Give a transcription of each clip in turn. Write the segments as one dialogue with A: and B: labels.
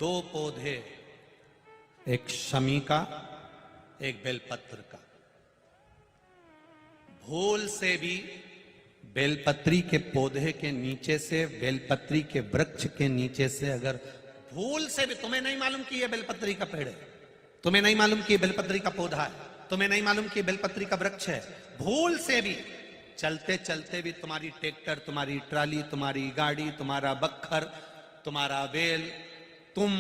A: दो पौधे, एक शमी का, एक बेलपत्र का। भूल से भी बेलपत्री के पौधे के नीचे से, बेलपत्री के वृक्ष के नीचे से अगर भूल से भी, तुम्हें नहीं मालूम कि यह बेलपत्री का पेड़ है, तुम्हें नहीं मालूम कि बेलपत्री का पौधा है, तुम्हें नहीं मालूम कि बेलपत्री का वृक्ष है, भूल से भी चलते चलते भी तुम्हारी ट्रैक्टर, तुम्हारी ट्राली, तुम्हारी गाड़ी, तुम्हारा बखर, तुम्हारा बेल, तुम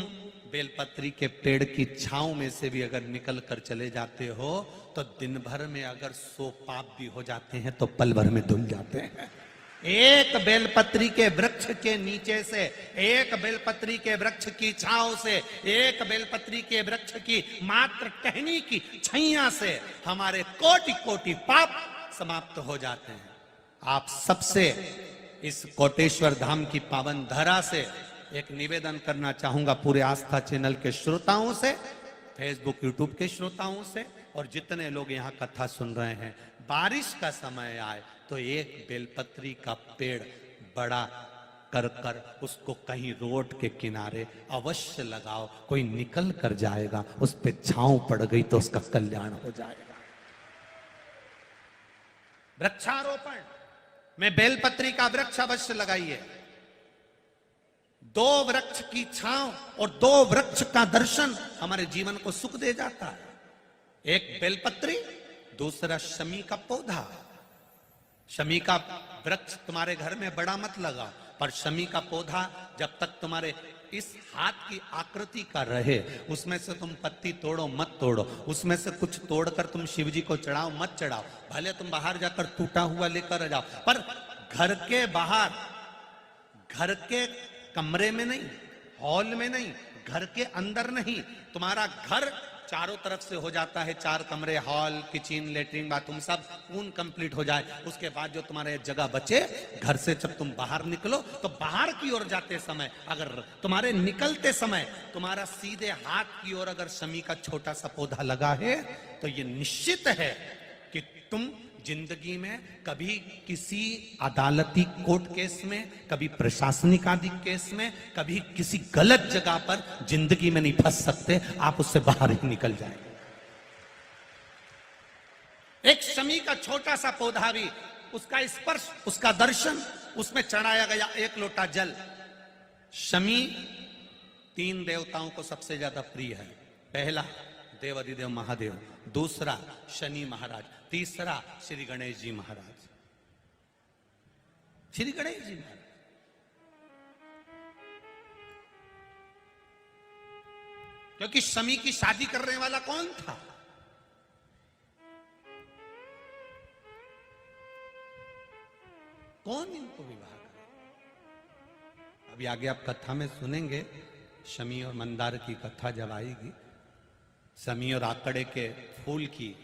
A: बेलपत्री के पेड़ की छांव में से भी अगर निकल कर चले जाते हो तो दिन भर में अगर 100 पाप भी हो जाते हैं तो पल भर में धुल जाते हैं। एक बेलपत्री के वृक्ष के नीचे से, एक बेलपत्री के वृक्ष की छांव से, एक बेलपत्री के वृक्ष की मात्र टहनी की छैया से हमारे कोटि कोटि पाप समाप्त हो जाते हैं। आप सबसे इस कोटेश्वर धाम की पावन धरा से एक निवेदन करना चाहूंगा, पूरे आस्था चैनल के श्रोताओं से, फेसबुक यूट्यूब के श्रोताओं से, और जितने लोग यहाँ कथा सुन रहे हैं, बारिश का समय आए तो एक बेलपत्री का पेड़ बड़ा कर कर उसको कहीं रोड के किनारे अवश्य लगाओ। कोई निकल कर जाएगा, उस पे छांव पड़ गई तो उसका कल्याण हो जाएगा। वृक्षारोपण में बेलपत्री का वृक्ष अवश्य लगाइए। 2 वृक्ष की छांव और 2 वृक्ष का दर्शन हमारे जीवन को सुख दे जाता है। एक बेलपत्री, दूसरा शमी का पौधा। शमी का वृक्ष तुम्हारे घर में बड़ा मत लगाओ, पर शमी का पौधा जब तक तुम्हारे इस हाथ की आकृति का रहे, उसमें से तुम पत्ती तोड़ो मत तोड़ो, उसमें से कुछ तोड़कर तुम शिव जी को चढ़ाओ मत चढ़ाओ। भले तुम बाहर जाकर टूटा हुआ लेकर जाओ, पर घर के बाहर, घर के कमरे में नहीं, हॉल में नहीं, घर के अंदर नहीं। तुम्हारा घर चारों तरफ से हो जाता है, 4 कमरे, हॉल, किचन, लेटरिन, बाथरूम सब पूर्ण कंप्लीट हो जाए, उसके बाद जो तुम्हारे जगह बचे, घर से जब तुम बाहर निकलो तो बाहर की ओर जाते समय, अगर तुम्हारे निकलते समय तुम्हारा सीधे हाथ की ओर अगर शमी का छोटा सा पौधा लगा है तो ये निश्चित है कि तुम जिंदगी में कभी किसी अदालती कोर्ट केस में, कभी प्रशासनिक आदि केस में, कभी किसी गलत जगह पर जिंदगी में नहीं फंस सकते, आप उससे बाहर ही निकल जाएंगे। एक शमी का छोटा सा पौधा भी, उसका स्पर्श, उसका दर्शन, उसमें चढ़ाया गया 1 लोटा जल। शमी 3 देवताओं को सबसे ज्यादा प्रिय है। पहला देवाधिदेव महादेव, दूसरा शनि महाराज, तीसरा श्री गणेश जी महाराज। श्री गणेश जी महाराज क्योंकि शमी की शादी करने वाला कौन था? कौन इनको विवाह करे? अभी आगे आप कथा में सुनेंगे, शमी और मंदार की कथा जब आएगी, शमी और आकड़े के फूल की,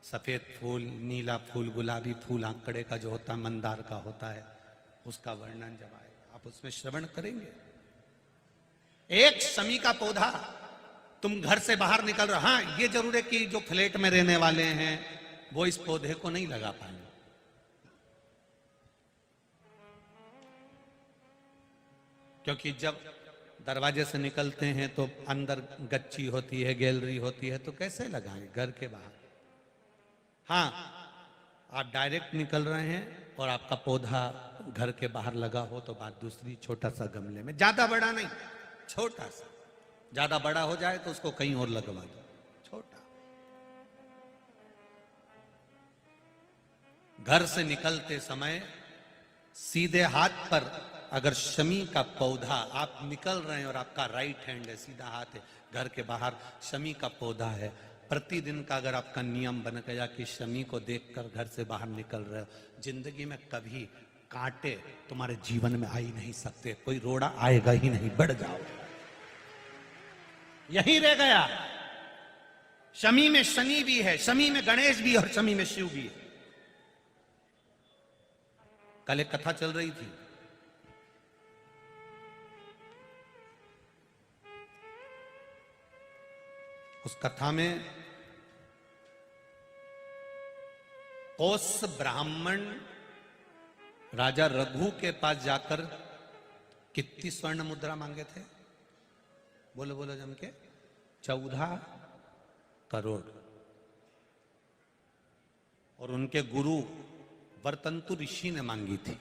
A: सफेद फूल, नीला फूल, गुलाबी फूल आंकड़े का जो होता है, मंदार का होता है, उसका वर्णन जब आएगा आप उसमें श्रवण करेंगे। एक शमी का पौधा, तुम घर से बाहर निकल रहे, हाँ ये जरूर है कि जो फ्लैट में रहने वाले हैं वो इस पौधे को नहीं लगा पाएंगे, क्योंकि जब दरवाजे से निकलते हैं तो अंदर गच्ची होती है, गैलरी होती है, तो कैसे लगाएं घर के बाहर। हाँ, आप डायरेक्ट निकल रहे हैं और आपका पौधा घर के बाहर लगा हो तो बात दूसरी, छोटा सा गमले में, ज्यादा बड़ा नहीं, छोटा सा। ज्यादा बड़ा हो जाए तो उसको कहीं और लगवा दो, छोटा। घर से निकलते समय सीधे हाथ पर अगर शमी का पौधा, आप निकल रहे हैं और आपका राइट हैंड है, सीधा हाथ है, घर के बाहर शमी का पौधा है, प्रतिदिन का अगर आपका नियम बन गया कि शमी को देखकर घर से बाहर निकल रहे हो, जिंदगी में कभी कांटे तुम्हारे जीवन में आ ही नहीं सकते, कोई रोड़ा आएगा ही नहीं, बढ़ जाओ। यही रह गया। शमी में शनि भी है, शमी में गणेश भी और शमी में शिव भी है। कल एक कथा चल रही थी, उस कथा में कोस ब्राह्मण राजा रघु के पास जाकर कितनी स्वर्ण मुद्रा मांगे थे? बोलो बोलो जम के, 14 करोड़। और उनके गुरु वर्तंतु ऋषि ने मांगी थी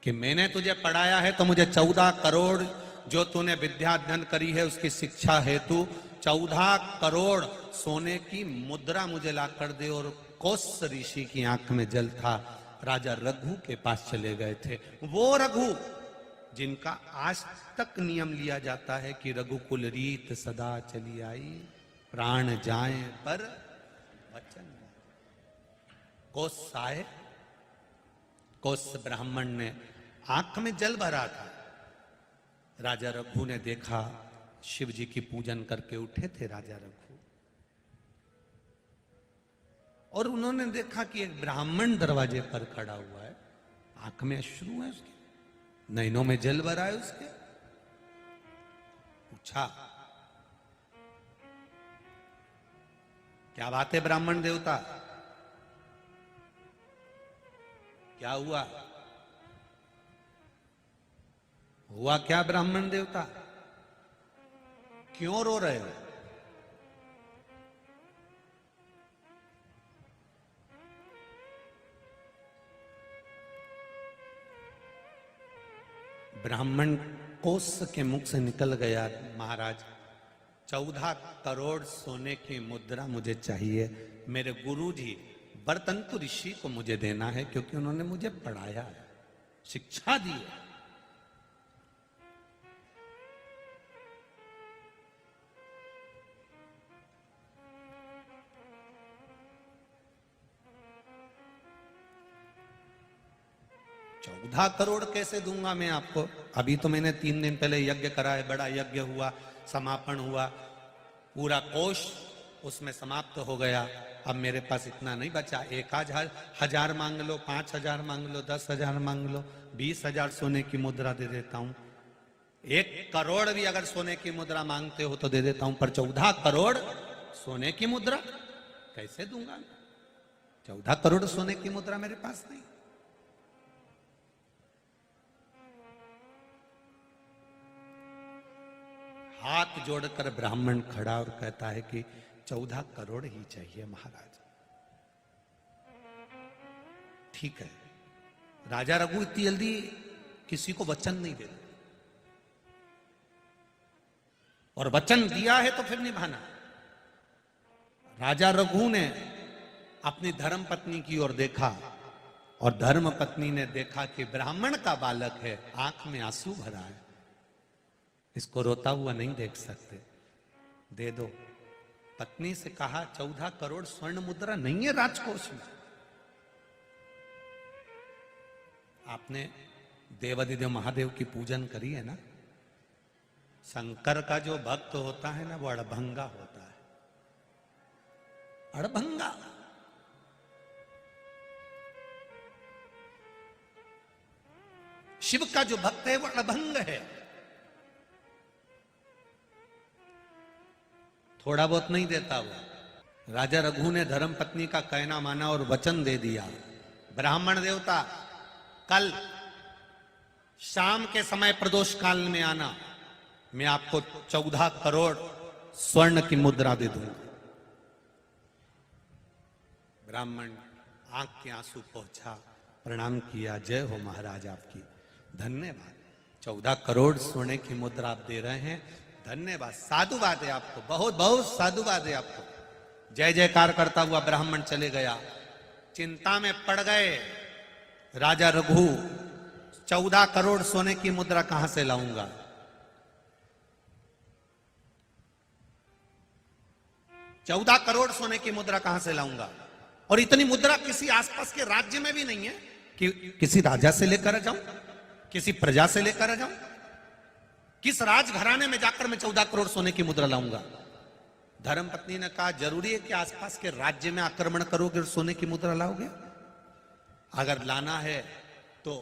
A: कि मैंने तुझे पढ़ाया है तो मुझे 14 करोड़ जो तूने विद्या अध्ययन करी है उसकी शिक्षा हेतु 14 करोड़ सोने की मुद्रा मुझे ला कर दे। और कौश ऋषि की आंख में जल था, राजा रघु के पास चले गए थे। वो रघु जिनका आज तक नियम लिया जाता है कि रघुकुल रीत सदा चली आई, प्राण जाए पर वचन। कौश आए, कौश ब्राह्मण ने आंख में जल भरा था। राजा रघु ने देखा, शिव जी की पूजन करके उठे थे राजा रघु, और उन्होंने देखा कि एक ब्राह्मण दरवाजे पर खड़ा हुआ है, आंख में अश्रु है उसके, नैनों में जल भरा है उसके। पूछा, क्या बात है ब्राह्मण देवता, क्या हुआ? हुआ क्या ब्राह्मण देवता, क्यों रो रहे हो? ब्राह्मण कोष के मुख से निकल गया, महाराज 14 करोड़ सोने की मुद्रा मुझे चाहिए, मेरे गुरुजी वर्तंतु ऋषि को मुझे देना है, क्योंकि उन्होंने मुझे पढ़ाया है, शिक्षा दी है। ₹14 करोड़ कैसे दूंगा मैं आपको? अभी तो मैंने 3 दिन पहले यज्ञ करा है, बड़ा यज्ञ हुआ, समापन हुआ, पूरा कोष उसमें समाप्त हो गया। अब मेरे पास इतना नहीं बचा। 1,000 मांग लो, 5,000 मांग लो, 10,000 मांग लो, 20,000 सोने की मुद्रा दे देता हूं। 1 करोड़ भी अगर सोने की मुद्रा मांगते हो तो दे देता हूं, पर 14 करोड़ सोने की मुद्रा कैसे दूंगा? 14 करोड़ सोने की मुद्रा मेरे पास नहीं। हाथ जोड़कर ब्राह्मण खड़ा और कहता है कि 14 करोड़ ही चाहिए महाराज। ठीक है, राजा रघु इतनी जल्दी किसी को वचन नहीं देते, और वचन दिया है तो फिर निभाना। राजा रघु ने अपनी धर्म पत्नी की ओर देखा, और धर्म पत्नी ने देखा कि ब्राह्मण का बालक है, आंख में आंसू भरा है, इसको रोता हुआ नहीं देख सकते, दे दो। पत्नी से कहा, 14 करोड़ स्वर्ण मुद्रा नहीं है राजकोष में। आपने देवाधिदेव महादेव की पूजन करी है ना? शंकर का जो भक्त होता है ना, वो अड़भंगा होता है, अड़भंगा। शिव का जो भक्त है वो अड़भंग है, थोड़ा बहुत नहीं देता वो। राजा रघु ने धर्म पत्नी का कहना माना और वचन दे दिया, ब्राह्मण देवता कल शाम के समय प्रदोष काल में आना, मैं आपको 14 करोड़ स्वर्ण की मुद्रा दे दूंगा। ब्राह्मण आंख के आंसू पहुंचा, प्रणाम किया, जय हो महाराज आपकी, धन्यवाद। 14 करोड़ सोने की मुद्रा आप दे रहे हैं, धन्यवाद, साधुवाद है आपको, बहुत बहुत साधुवाद है आपको। जय जयकार करता हुआ ब्राह्मण चले गया। चिंता में पड़ गए राजा रघु, 14 करोड़ सोने की मुद्रा कहां से लाऊंगा? चौदह करोड़ सोने की मुद्रा कहां से लाऊंगा? और इतनी मुद्रा किसी आसपास के राज्य में भी नहीं है कि किसी राजा से लेकर जाऊं, किसी प्रजा से लेकर जाऊं। किस राजघराने में जाकर मैं 14 करोड़ सोने की मुद्रा लाऊंगा? धर्मपत्नी ने कहा, जरूरी है कि आसपास के राज्य में आक्रमण करोगे और सोने की मुद्रा लाओगे? अगर लाना है तो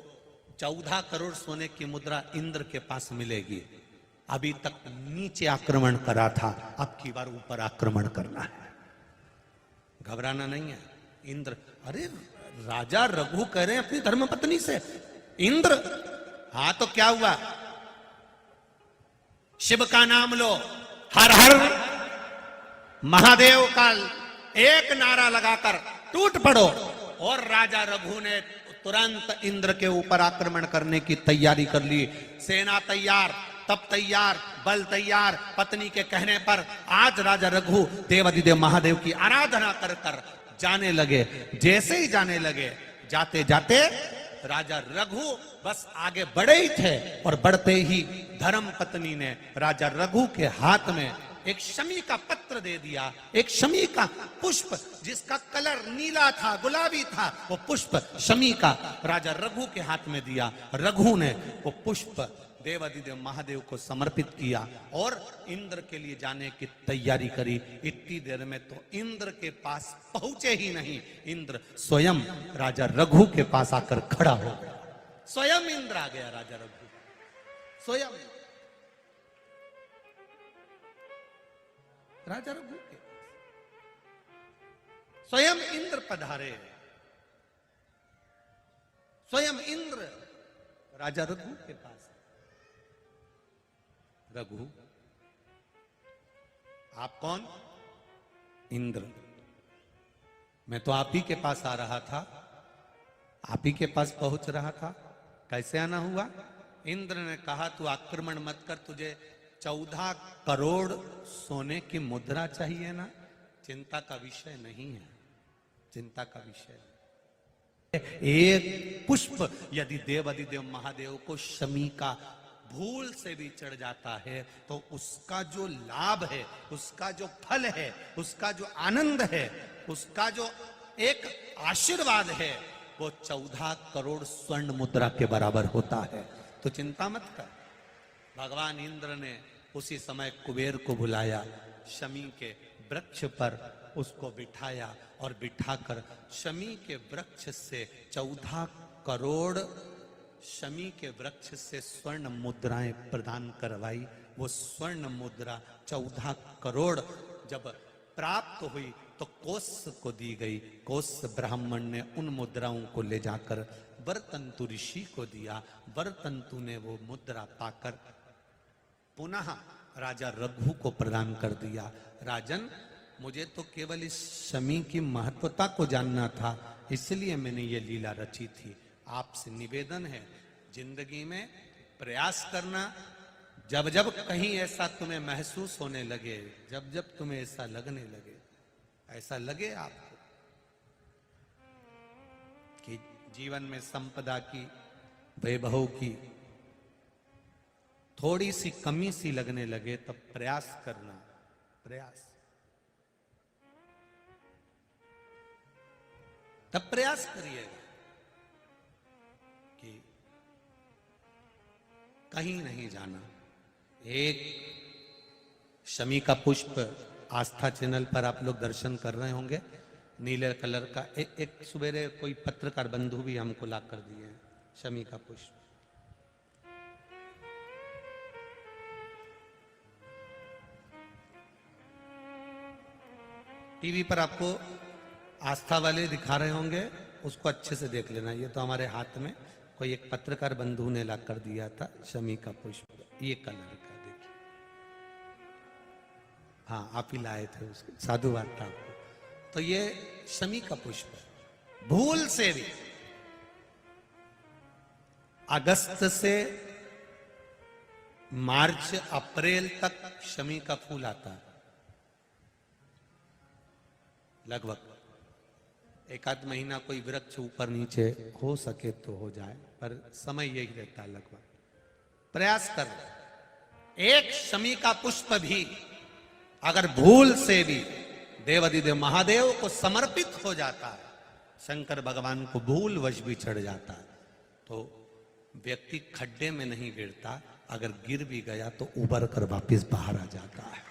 A: 14 करोड़ सोने की मुद्रा इंद्र के पास मिलेगी। अभी तक नीचे आक्रमण करा था, अब की बार ऊपर आक्रमण करना है, घबराना नहीं है। इंद्र, अरे राजा रघु कह रहे हैं अपनी धर्मपत्नी से, इंद्र, हाँ तो क्या हुआ? शिव का नाम लो, हर हर महादेव का एक नारा लगाकर टूट पड़ो। और राजा रघु ने तुरंत इंद्र के ऊपर आक्रमण करने की तैयारी कर ली। सेना तैयार, तब तैयार, बल तैयार। पत्नी के कहने पर आज राजा रघु देवाधिदेव महादेव की आराधना कर कर जाने लगे। जैसे ही जाने लगे, जाते जाते राजा रघु बस आगे बढ़े ही थे और बढ़ते ही धर्म पत्नी ने राजा रघु के हाथ में एक शमी का पत्र दे दिया, एक शमी का पुष्प जिसका कलर नीला था, गुलाबी था। वो पुष्प शमी का राजा रघु के हाथ में दिया। रघु ने वो पुष्प देवाधिदेव महादेव को समर्पित किया और इंद्र के लिए जाने की तैयारी करी। इतनी देर में तो इंद्र के पास पहुंचे ही नहीं, इंद्र स्वयं राजा रघु के पास आकर खड़ा हो गया। स्वयं इंद्र आ गया, राजा रघु स्वयं राजा रघु के स्वयं इंद्र पधारे। स्वयं इंद्र राजा रघु के पास। रघु, आप कौन? इंद्र। मैं तो आप ही के पास आ रहा था, आप ही के पास पहुंच रहा था। कैसे आना हुआ? इंद्र ने कहा तू आक्रमण मत कर, तुझे 14 करोड़ सोने की मुद्रा चाहिए ना। चिंता का विषय नहीं है, चिंता का विषय नहीं। एक पुष्प यदि देवाधिदेव महादेव को शमी का भूल से भी चढ़ जाता है तो उसका जो लाभ है, उसका जो फल है, उसका जो आनंद है, उसका जो एक आशीर्वाद है, वो 14 करोड़ स्वर्ण मुद्रा के बराबर होता है। तो चिंता मत कर। भगवान इंद्र ने उसी समय कुबेर को बुलाया, शमी के वृक्ष पर उसको बिठाया और बिठाकर शमी के वृक्ष से 14 करोड़ शमी के वृक्ष से स्वर्ण मुद्राएं प्रदान करवाई। वो स्वर्ण मुद्रा 14 करोड़ जब प्राप्त हुई तो कोस को दी गई। कोस ब्राह्मण ने उन मुद्राओं को ले जाकर वरतंतु ऋषि को दिया। वरतंतु ने वो मुद्रा पाकर पुनः राजा रघु को प्रदान कर दिया। राजन, मुझे तो केवल इस शमी की महत्वता को जानना था, इसलिए मैंने ये लीला रची थी। आपसे निवेदन है, जिंदगी में प्रयास करना। जब जब कहीं ऐसा तुम्हें महसूस होने लगे, जब जब तुम्हें ऐसा लगने लगे, ऐसा लगे आपको कि जीवन में संपदा की, वैभव की थोड़ी सी कमी सी लगने लगे, तब प्रयास करना। प्रयास, तब प्रयास करिएगा कि कहीं नहीं जाना। एक शमी का पुष्प आस्था चैनल पर आप लोग दर्शन कर रहे होंगे, नीले कलर का। एक सुबेरे कोई पत्रकार बंधु भी हमको ला कर दिए हैं शमी का पुष्प। टीवी पर आपको आस्था वाले दिखा रहे होंगे, उसको अच्छे से देख लेना। ये तो हमारे हाथ में कोई एक पत्रकार बंधु ने ला कर दिया था शमी का पुष्प, ये कलर का। देखिए, हाँ आप ही लाए थे, उसके साधुवाद था आपको। तो ये शमी का पुष्प भूल से भी अगस्त से मार्च अप्रैल तक शमी का फूल आता है। लगभग एक आध महीना कोई वृक्ष ऊपर नीचे हो सके तो हो जाए, पर समय यही रहता है लगभग। प्रयास कर, एक शमी का पुष्प भी अगर भूल से भी देवाधिदेव महादेव को समर्पित हो जाता है, शंकर भगवान को भूल वश भी चढ़ जाता है, तो व्यक्ति खड्डे में नहीं गिरता, अगर गिर भी गया तो उबर कर वापिस बाहर आ जाता है।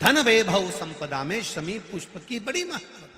A: धन वैभव संपदा में शमी पुष्प की बड़ी महत्वता।